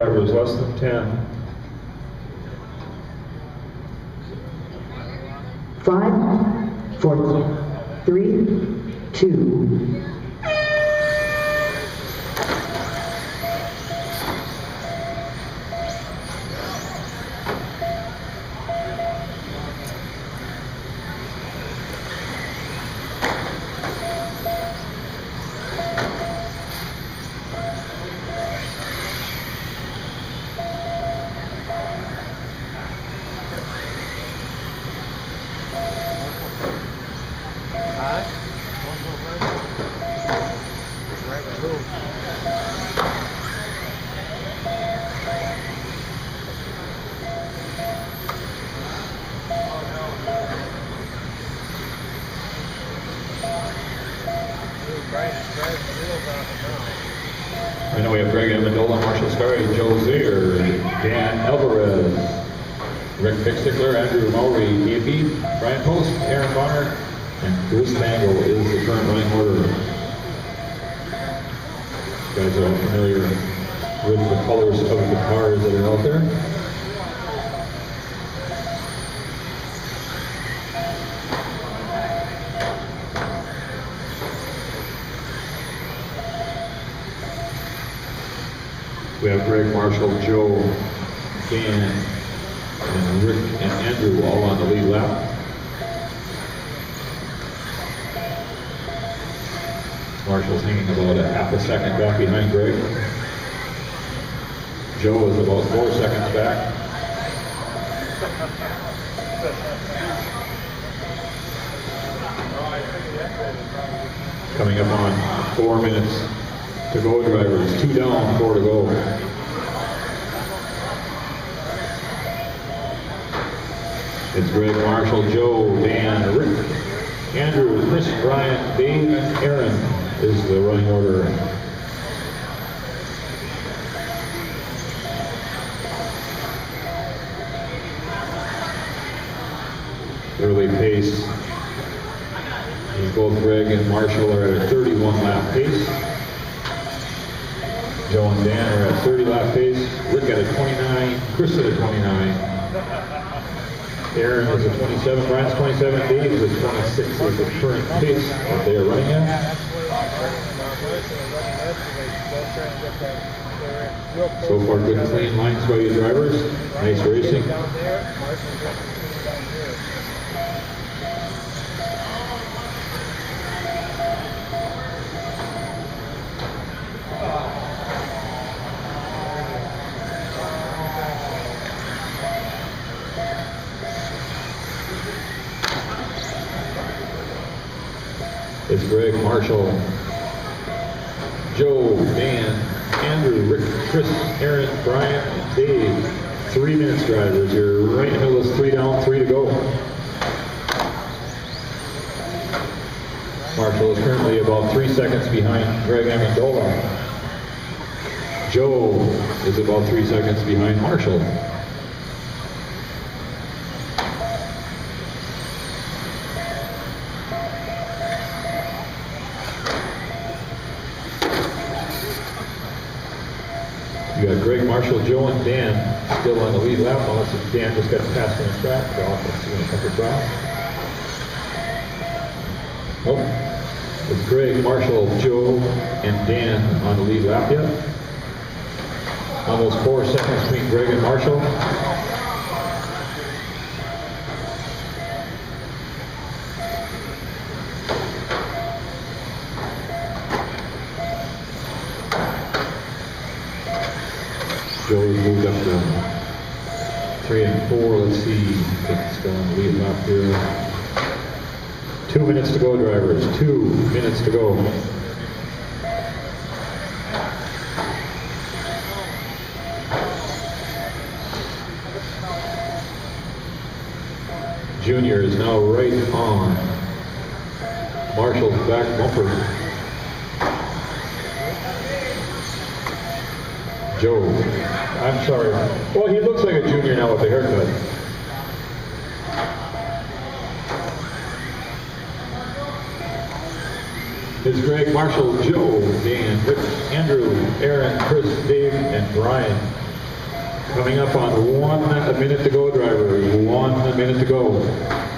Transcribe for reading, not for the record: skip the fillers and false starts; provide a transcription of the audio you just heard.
Drivers less than 10. 5, 4, 3, 2. I know we have Greg Amendola, Marshall Starry, Joe Zayer, Dan Alvarez, Rick Bixtickler, Andrew Mowry, DFE, Brian Post, Aaron Bonner, and Bruce Mangle is the current running order. You guys are all familiar with the colors of the cars that are out there. We have Greg, Marshall, Joe, Dan, and Rick and Andrew all on the lead lap. Marshall's hanging about a half a second back behind Greg. Joe is about 4 seconds back. Coming up on 4 minutes to go, drivers. 2 down, 4 to go. It's Greg, Marshall, Joe, Dan, Rick, Andrew, Chris, Brian, Dave, and Aaron is the running order. Early pace. Both Greg and Marshall are at a 31 lap pace. Joe and Dan are at 30 lap pace. Rick at a 29, Chris at a 29. Aaron is a 27, Brian's 27, Dave is a 26 is the current pace that they are running at. So far, good clean lines by you drivers. Nice racing. It's Greg, Marshall, Joe, Dan, Andrew, Rick, Chris, Aaron, Brian, and Dave. 3 minutes, drivers. You're right in the middle of 3 down, 3 to go. Marshall is currently about 3 seconds behind Greg Amendola. Joe is about 3 seconds behind Marshall. You got Greg, Marshall, Joe, and Dan still on the lead lap, unless Dan just got passed on the track. They're off in a couple trials. Nope. It's Greg, Marshall, Joe, and Dan on the lead lap yet. Almost 4 seconds between Greg and Marshall. Joe has moved up to 3 and 4. Let's see if it's still on the lead lap here. 2 minutes to go, drivers. 2 minutes to go. Junior is now right on Marshall's back bumper. Joe, I'm sorry. Well, he looks like a junior now with the haircut. It's Greg, Marshall, Joe, Dan, Rick, Andrew, Aaron, Chris, Dave, and Brian Coming up on 1 minute to go, drivers. 1 minute to go.